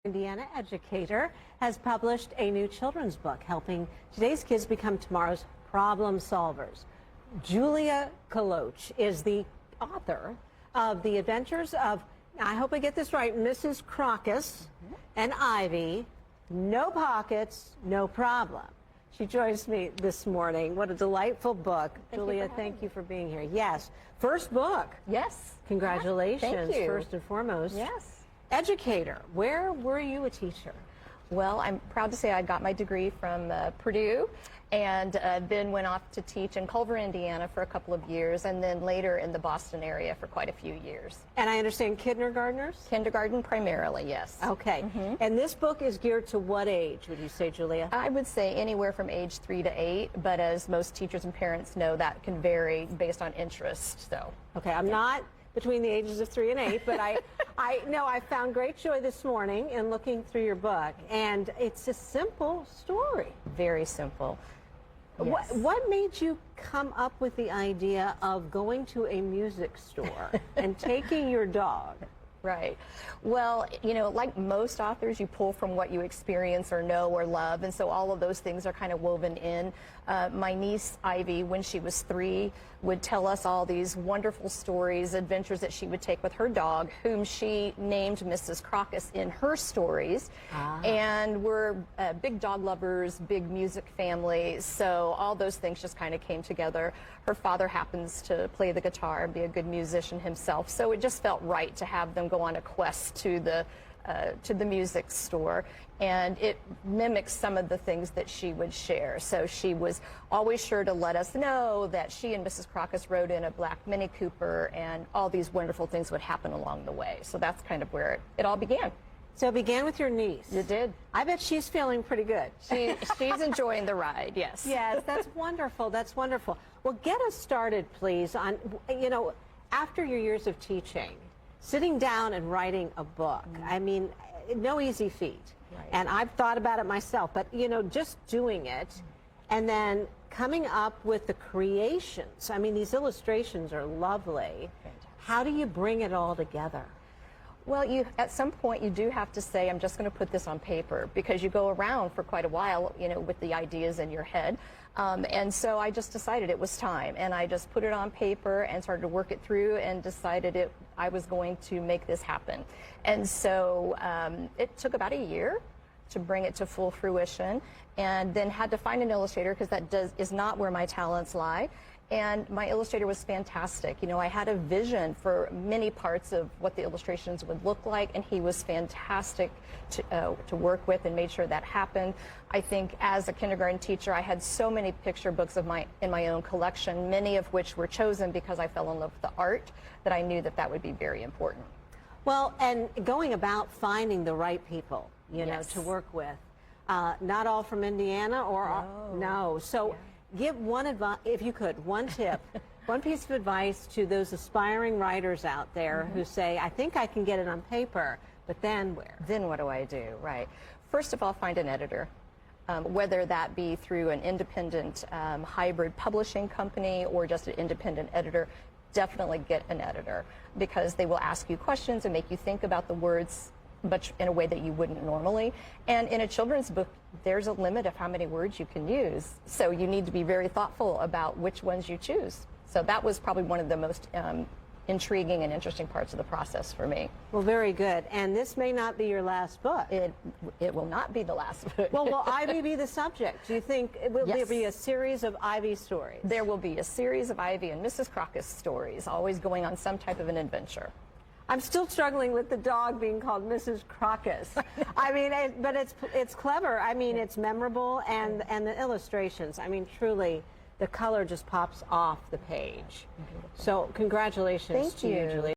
Indiana educator, has published a new children's book helping today's kids become tomorrow's problem solvers. Julia Koloch is the author of The Adventures of, I hope I get this right, Mrs. Crocus and Ivy. No pockets, no problem. She joins me this morning. What a delightful book. Julia, thank you for being here. Yes. First book. Yes. Congratulations, thank you. First and foremost. Yes. Educator. Where were you a teacher? Well, I'm proud to say I got my degree from Purdue and then went off to teach in Culver, Indiana for a couple of years, and then later in the Boston area for quite a few years. And I understand kindergartners? Kindergarten primarily, yes. Okay. And this book is geared to what age, would you say, Julia? I would say anywhere from age 3 to 8, but as most teachers and parents know, that can vary based on interest. So. Okay, I'm not between the ages of 3 and 8, but I found great joy this morning in looking through your book, and it's a simple story. Very simple. Yes. What made you come up with the idea of going to a music store and taking your dog? Right. Well, you know, like most authors, you pull from what you experience or know or love, and so all of those things are kind of woven in. My niece, Ivy, when she was 3, would tell us all these wonderful stories, adventures that she would take with her dog, whom she named Mrs. Crocus in her stories. And we're big dog lovers, big music family, so all those things just kind of came together. Her father happens to play the guitar and be a good musician himself, so it just felt right to have them go on a quest to the music store, and it mimics some of the things that she would share. So she was always sure to let us know that she and Mrs. Crocus rode in a black Mini Cooper, and all these wonderful things would happen along the way. So that's kind of where it all began. So it began with your niece. It did. I bet she's feeling pretty good. She's enjoying the ride, yes. Yes, that's wonderful. That's wonderful. Well, get us started, please, on, you know, after your years of teaching, sitting down and writing a book. I mean, no easy feat. Right. And I've thought about it myself, but, you know, just doing it and then coming up with the creations. I mean, these illustrations are lovely. Fantastic. How do you bring it all together? Well, at some point you do have to say, I'm just going to put this on paper, because you go around for quite a while, you know, with the ideas in your head. And so I just decided it was time, and I just put it on paper and started to work it through and decided I was going to make this happen. And so it took about a year to bring it to full fruition, and then had to find an illustrator, because that is not where my talents lie. And my illustrator was fantastic. You know, I had a vision for many parts of what the illustrations would look like, and he was fantastic to work with and made sure that happened. I think as a kindergarten teacher, I had so many picture books in my own collection, many of which were chosen because I fell in love with the art, that I knew that would be very important. Well, and going about finding the right people, you know, to work with. Not all from Indiana, or no. So. Yeah. Give one advice, if you could, one tip, one piece of advice to those aspiring writers out there who say, I think I can get it on paper, but then where? Then what do I do? Right. First of all, find an editor, whether that be through an independent hybrid publishing company or just an independent editor. Definitely get an editor, because they will ask you questions and make you think about the words, but in a way that you wouldn't normally. And in a children's book, there's a limit of how many words you can use. So you need to be very thoughtful about which ones you choose. So that was probably one of the most intriguing and interesting parts of the process for me. Well, very good. And this may not be your last book. It will not be the last book. Well, will Ivy be the subject? Do you think will there be a series of Ivy stories? There will be a series of Ivy and Mrs. Crocus stories, always going on some type of an adventure. I'm still struggling with the dog being called Mrs. Crocus. I mean, but it's clever. I mean, it's memorable, and the illustrations. I mean, truly, the color just pops off the page. So, congratulations to you, Julie.